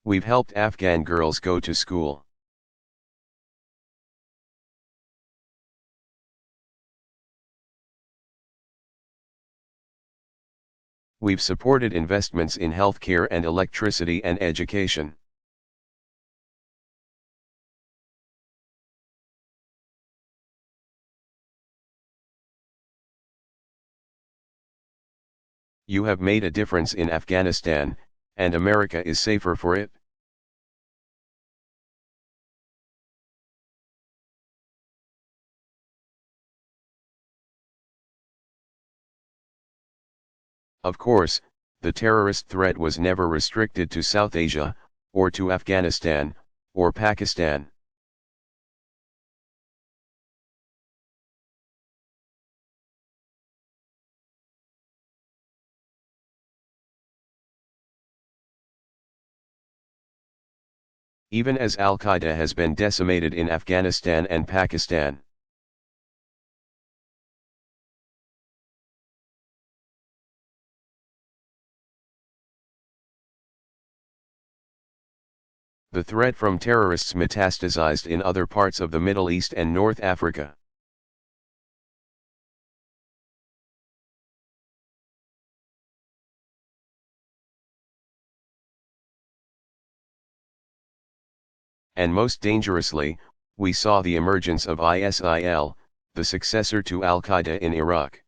We've helped Afghan girls go to school. We've supported investments in healthcare and electricity and education. You have made a difference in Afghanistan, and America is safer for it. Of course, the terrorist threat was never restricted to South Asia, or to Afghanistan, or Pakistan. Even as Al-Qaeda has been decimated in Afghanistan and Pakistan. The threat from terrorists metastasized in other parts of the Middle East and North Africa. And most dangerously, we saw the emergence of ISIL, the successor to Al-Qaeda in Iraq.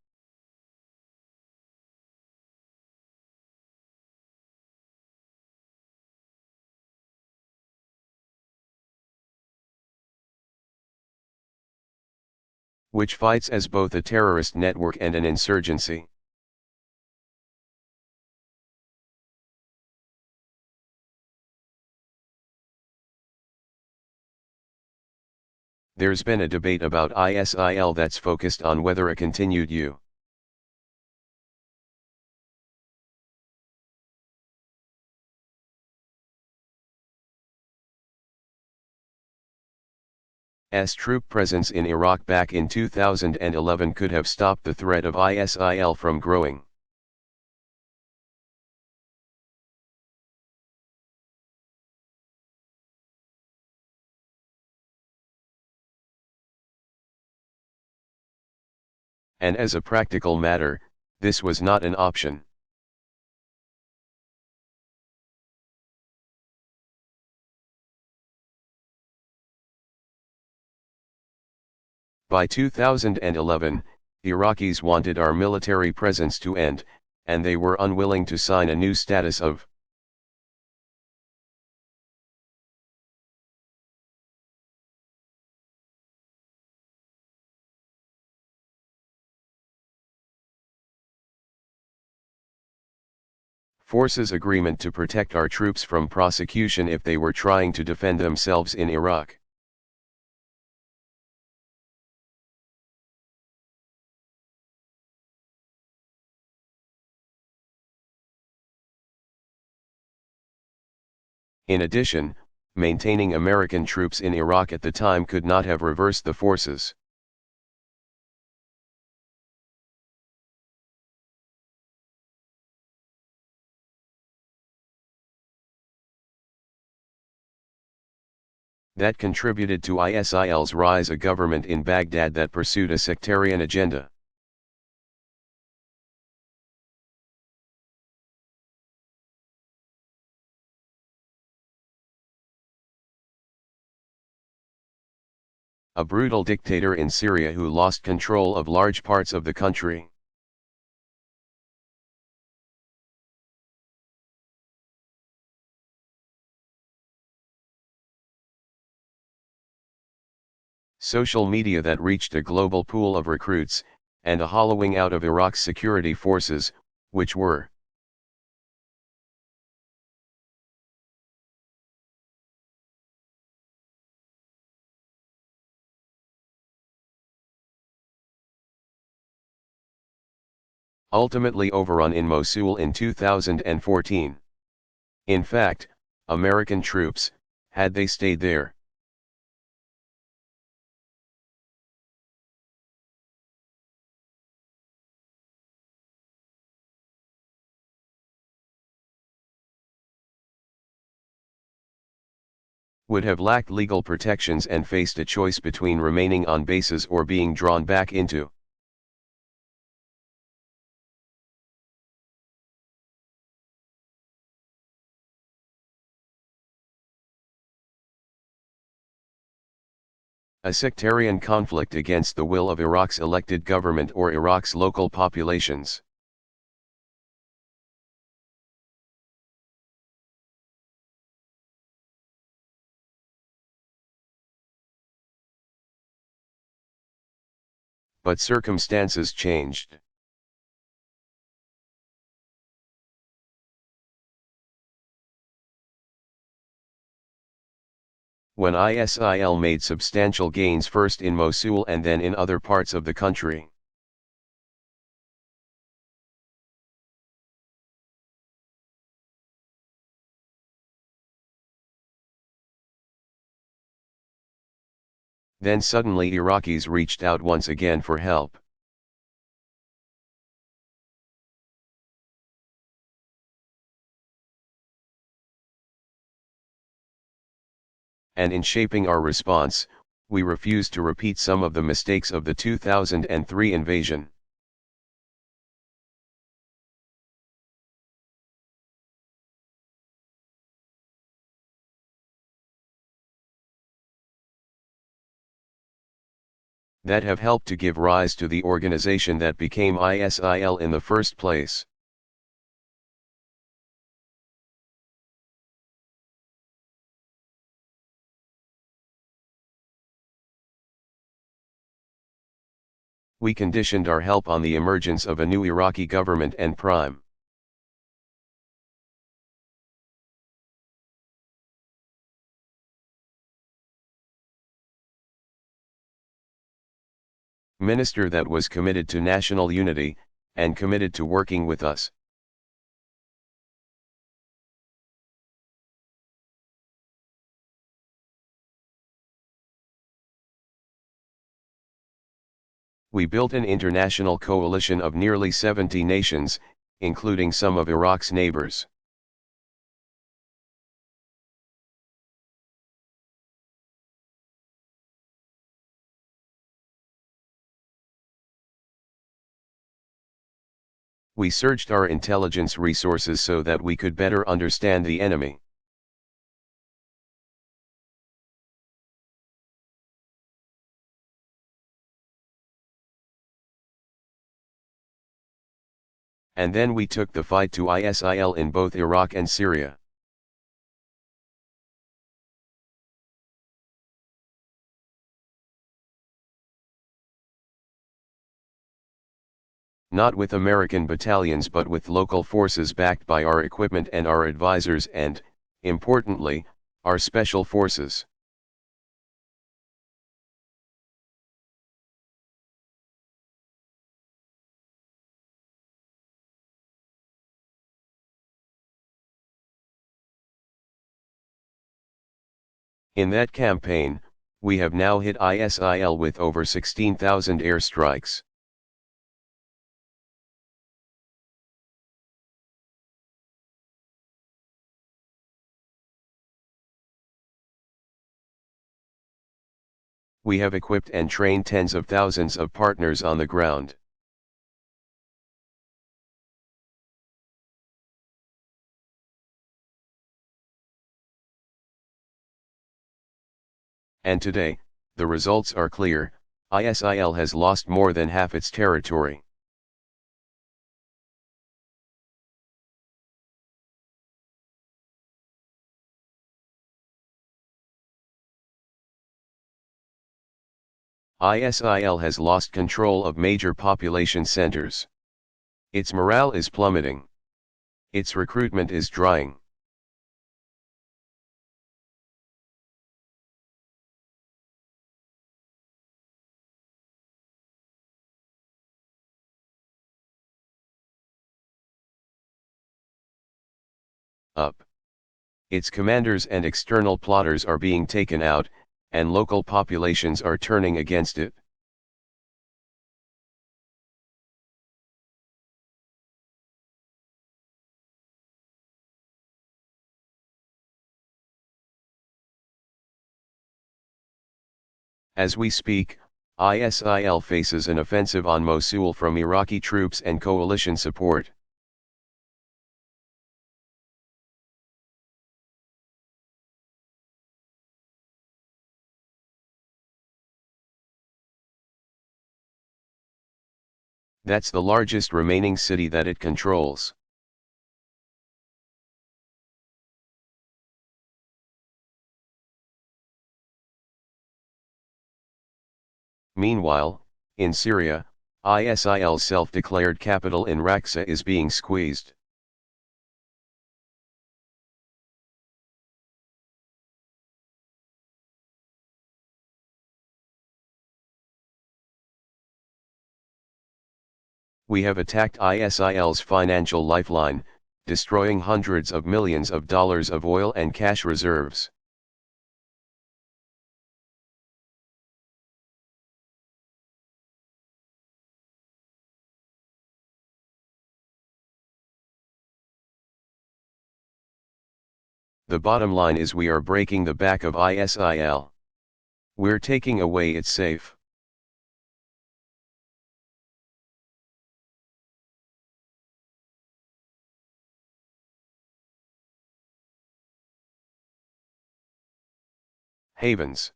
Which fights as both a terrorist network and an insurgency. There's been a debate about ISIL that's focused on whether a continued U.S. troop presence in Iraq back in 2011 could have stopped the threat of ISIL from growing. And as a practical matter, this was not an option. By 2011, Iraqis wanted our military presence to end, and they were unwilling to sign a new status of forces agreement to protect our troops from prosecution if they were trying to defend themselves in Iraq. In addition, maintaining American troops in Iraq at the time could not have reversed the forces. That contributed to ISIL's rise, a government in Baghdad that pursued a sectarian agenda. A brutal dictator in Syria who lost control of large parts of the country. Social media that reached a global pool of recruits, and a hollowing out of Iraq's security forces, which were ultimately overrun in Mosul in 2014. In fact, American troops, had they stayed there, would have lacked legal protections and faced a choice between remaining on bases or being drawn back into a sectarian conflict against the will of Iraq's elected government or Iraq's local populations. But circumstances changed. When ISIL made substantial gains first in Mosul and then in other parts of the country. Then suddenly Iraqis reached out once again for help. And in shaping our response, we refused to repeat some of the mistakes of the 2003 invasion. That have helped to give rise to the organization that became ISIL in the first place. We conditioned our help on the emergence of a new Iraqi government and prime minister that was committed to national unity, and committed to working with us. We built an international coalition of nearly 70 nations, including some of Iraq's neighbors. We surged our intelligence resources so that we could better understand the enemy. And then we took the fight to ISIL in both Iraq and Syria. Not with American battalions but with local forces backed by our equipment and our advisors and, importantly, our special forces. In that campaign, we have now hit ISIL with over 16,000 airstrikes. We have equipped and trained tens of thousands of partners on the ground. And today, the results are clear, ISIL has lost more than half its territory. ISIL has lost control of major population centers. Its morale is plummeting. Its recruitment is drying. Up. Its commanders and external plotters are being taken out, and local populations are turning against it. As we speak, ISIL faces an offensive on Mosul from Iraqi troops and coalition support. That's the largest remaining city that it controls. Meanwhile, in Syria, ISIL's self-declared capital in Raqqa is being squeezed. We have attacked ISIL's financial lifeline, destroying hundreds of millions of dollars of oil and cash reserves. The bottom line is we are breaking the back of ISIL. We're taking away its safe. Havens.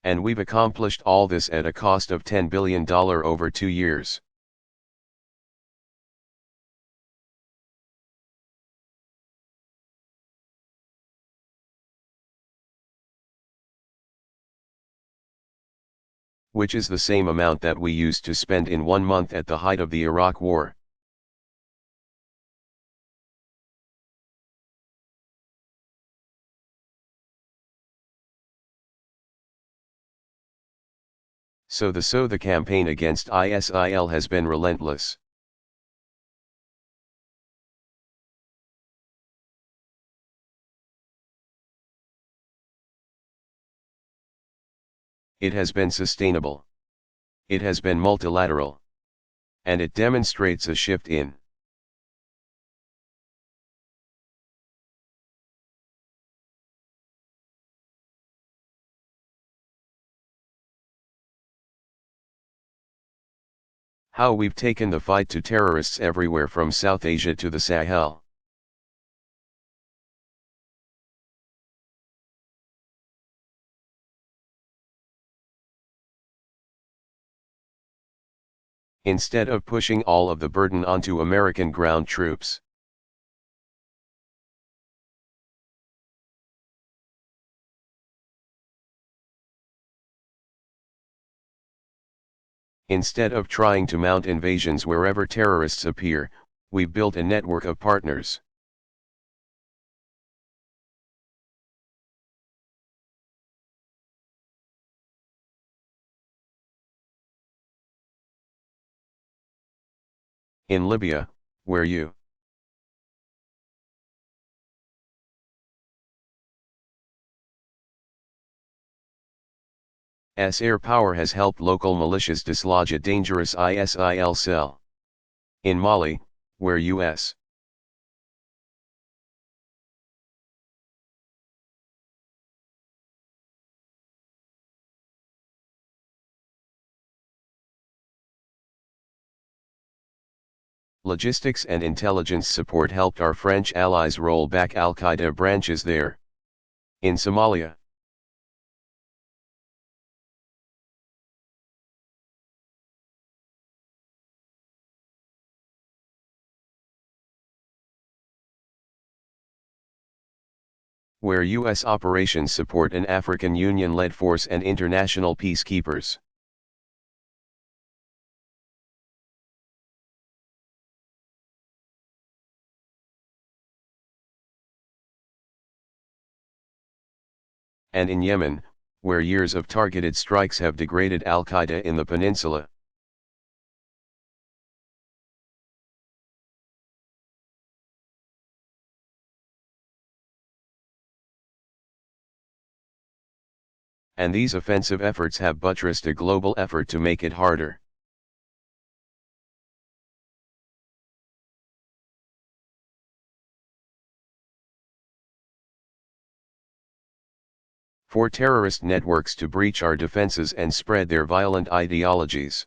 And we've accomplished all this at a cost of $10 billion over 2 years. Which is the same amount that we used to spend in 1 month at the height of the Iraq War. So the campaign against ISIL has been relentless. It has been sustainable. It has been multilateral. And it demonstrates a shift in how we've taken the fight to terrorists everywhere from South Asia to the Sahel. Instead of pushing all of the burden onto American ground troops. Instead of trying to mount invasions wherever terrorists appear, we've built a network of partners. In Libya, where U.S. air power has helped local militias dislodge a dangerous ISIL cell. In Mali, where U.S. logistics and intelligence support helped our French allies roll back al-Qaeda branches there. In Somalia, where U.S. operations support an African Union-led force and international peacekeepers. And in Yemen, where years of targeted strikes have degraded al-Qaeda in the peninsula. And these offensive efforts have buttressed a global effort to make it harder. for terrorist networks to breach our defenses and spread their violent ideologies.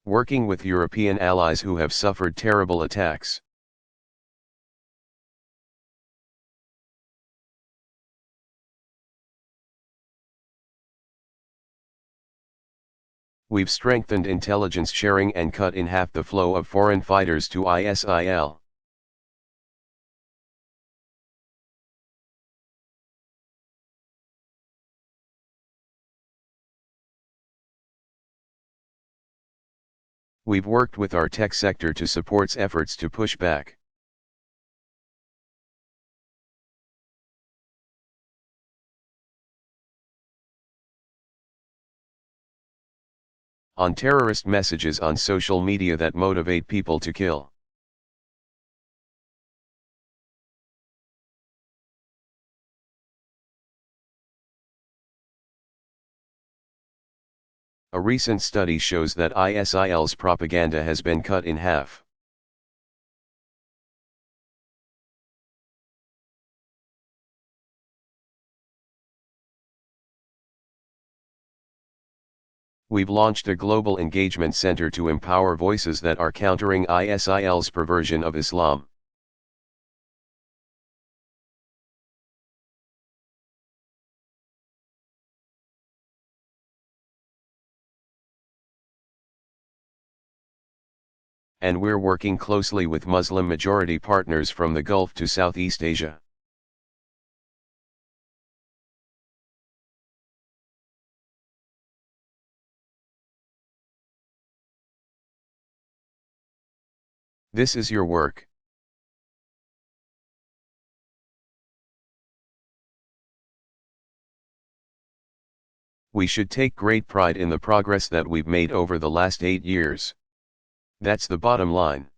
Working with European allies who have suffered terrible attacks. We've strengthened intelligence sharing and cut in half the flow of foreign fighters to ISIL. We've worked with our tech sector to support efforts to push back. On terrorist messages on social media that motivate people to kill. A recent study shows that ISIL's propaganda has been cut in half. We've launched a global engagement center to empower voices that are countering ISIL's perversion of Islam. And we're working closely with Muslim-majority partners from the Gulf to Southeast Asia. This is your work. We should take great pride in the progress that we've made over the last 8 years. That's the bottom line.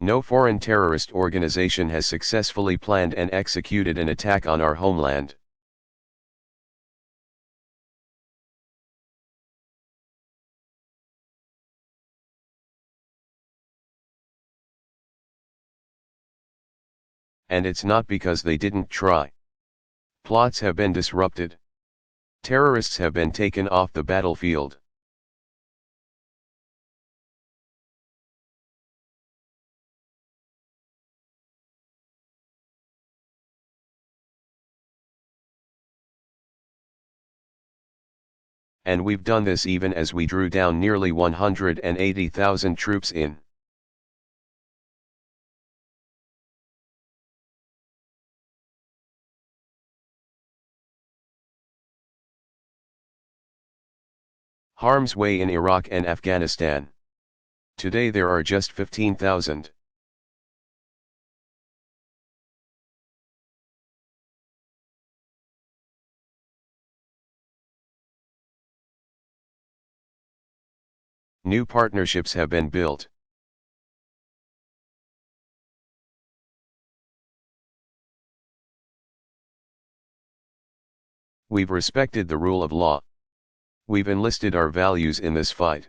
No foreign terrorist organization has successfully planned and executed an attack on our homeland. And it's not because they didn't try. Plots have been disrupted. Terrorists have been taken off the battlefield. And we've done this even as we drew down nearly 180,000 troops in. Harm's way in Iraq and Afghanistan. Today there are just 15,000. New partnerships have been built. We've respected the rule of law. We've enlisted our values in this fight.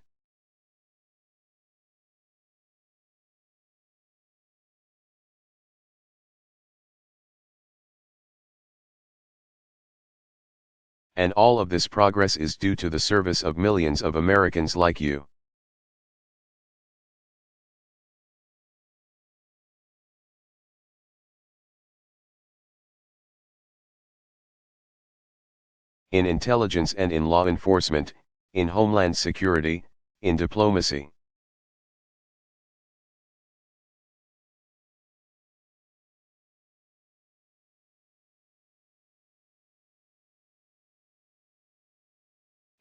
And all of this progress is due to the service of millions of Americans like you. In intelligence and in law enforcement, in homeland security, in diplomacy.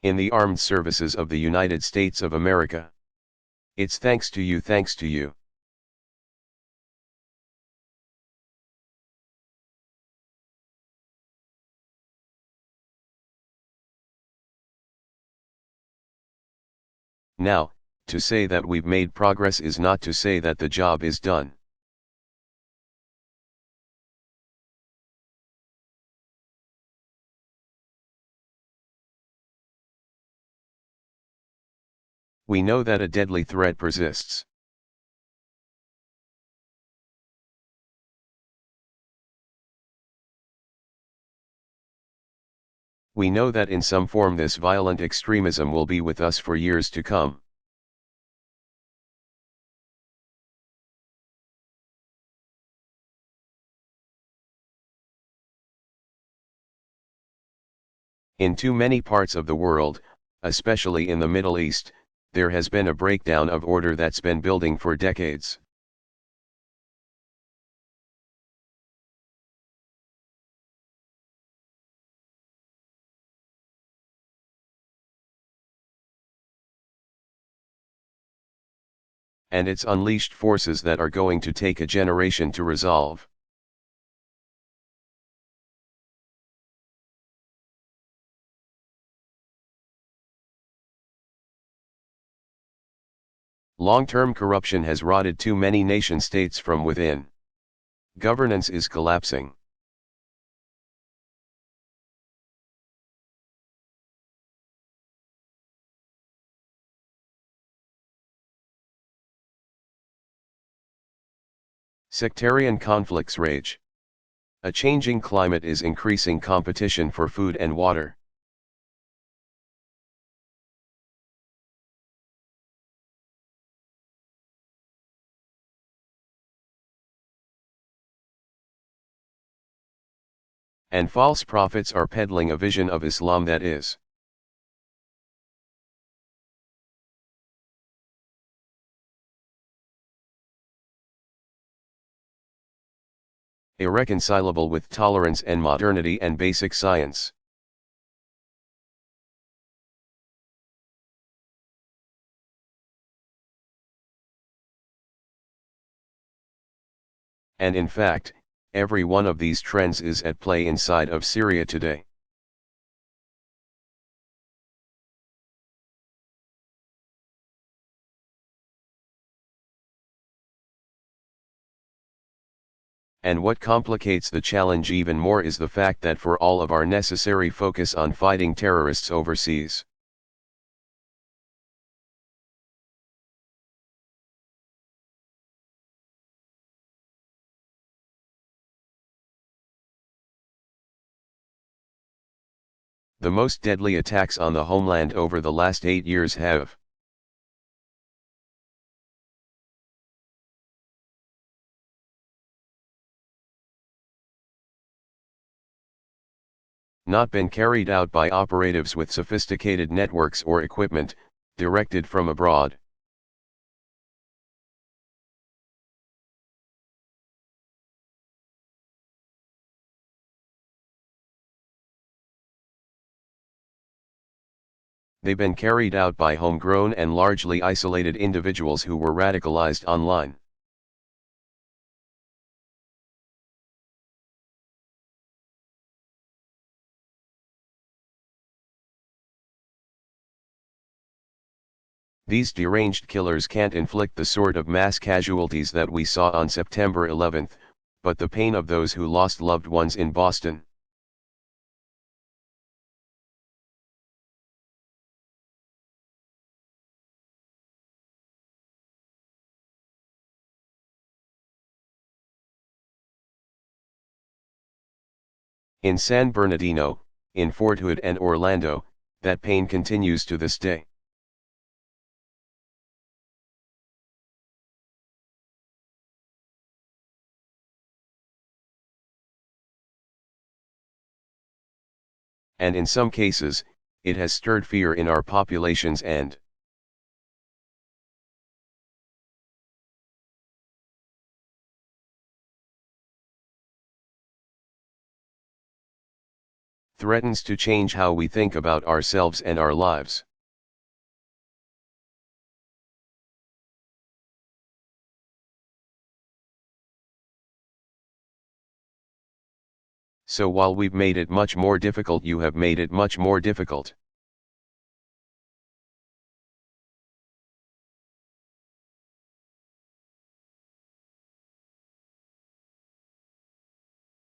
In the armed services of the United States of America. It's thanks to you, thanks to you. Now, to say that we've made progress is not to say that the job is done. We know that a deadly threat persists. We know that in some form this violent extremism will be with us for years to come. In too many parts of the world, especially in the Middle East, there has been a breakdown of order that's been building for decades. And it's unleashed forces that are going to take a generation to resolve. Long-term corruption has rotted too many nation-states from within. Governance is collapsing. Sectarian conflicts rage. A changing climate is increasing competition for food and water. And false prophets are peddling a vision of Islam that is irreconcilable with tolerance and modernity and basic science. And in fact, every one of these trends is at play inside of Syria today. And what complicates the challenge even more is the fact that for all of our necessary focus on fighting terrorists overseas, the most deadly attacks on the homeland over the last 8 years have not been carried out by operatives with sophisticated networks or equipment, directed from abroad. They've been carried out by homegrown and largely isolated individuals who were radicalized online. These deranged killers can't inflict the sort of mass casualties that we saw on September 11, but the pain of those who lost loved ones in Boston. In San Bernardino, in Fort Hood and Orlando, that pain continues to this day. And in some cases, it has stirred fear in our populations and threatens to change how we think about ourselves and our lives. So while we've made it much more difficult, you have made it much more difficult.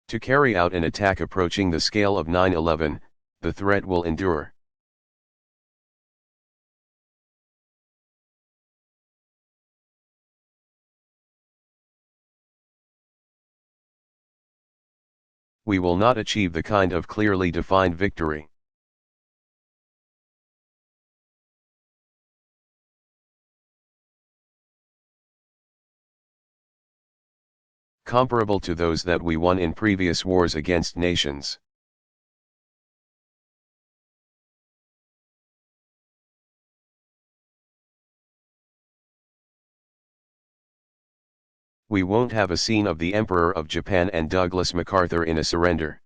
To carry out an attack approaching the scale of 9/11, the threat will endure. We will not achieve the kind of clearly defined victory. Comparable to those that we won in previous wars against nations. We won't have a scene of the Emperor of Japan and Douglas MacArthur in a surrender.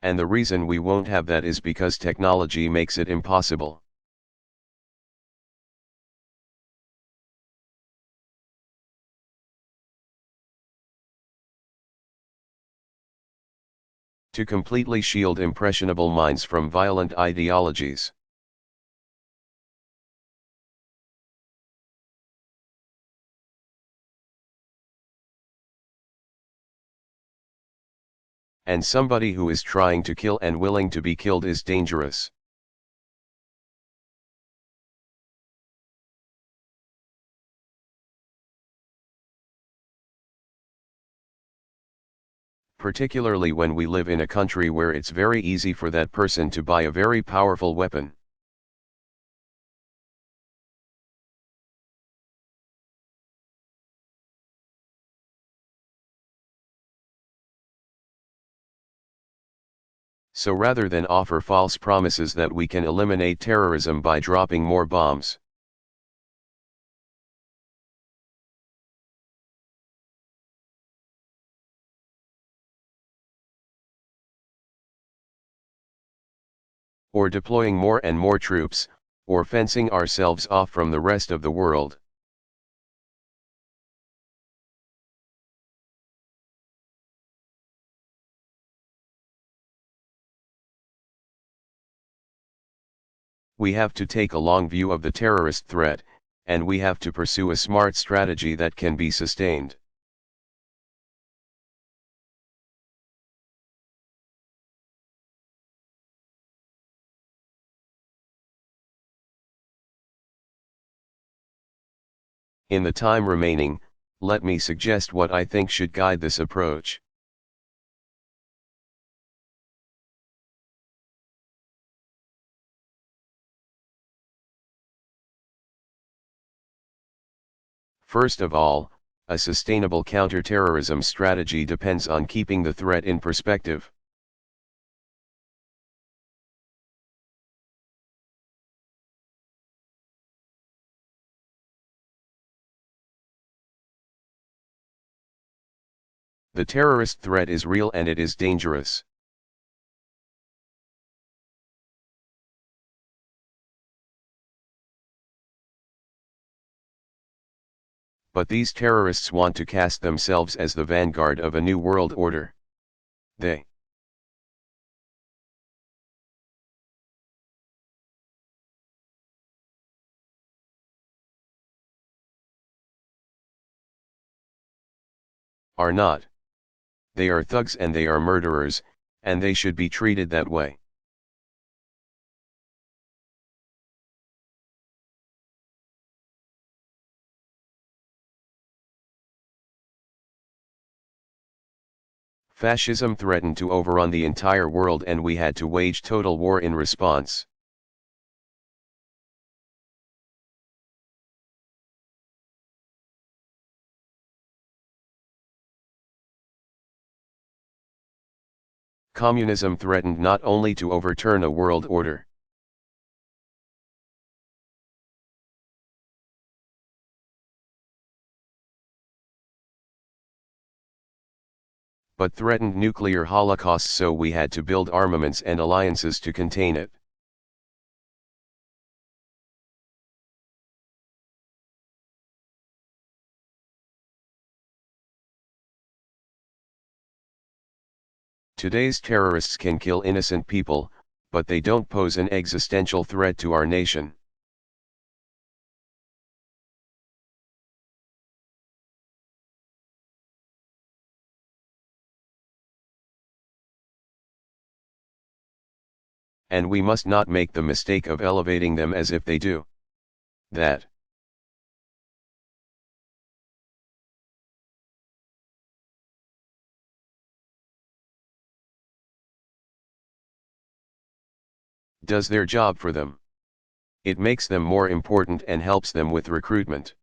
And the reason we won't have that is because technology makes it impossible. To completely shield impressionable minds from violent ideologies. And somebody who is trying to kill and willing to be killed is dangerous. Particularly when we live in a country where it's very easy for that person to buy a very powerful weapon. So rather than offer false promises that we can eliminate terrorism by dropping more bombs, or deploying more and more troops, or fencing ourselves off from the rest of the world, we have to take a long view of the terrorist threat, and we have to pursue a smart strategy that can be sustained. In the time remaining, let me suggest what I think should guide this approach. First of all, a sustainable counterterrorism strategy depends on keeping the threat in perspective. The terrorist threat is real and it is dangerous. But these terrorists want to cast themselves as the vanguard of a new world order. They are not. They are thugs and they are murderers, and they should be treated that way. Fascism threatened to overrun the entire world and we had to wage total war in response. Communism threatened not only to overturn a world order, but threatened nuclear holocaust, so we had to build armaments and alliances to contain it. Today's terrorists can kill innocent people, but they don't pose an existential threat to our nation. And we must not make the mistake of elevating them as if they do that. Does their job for them. It makes them more important and helps them with recruitment.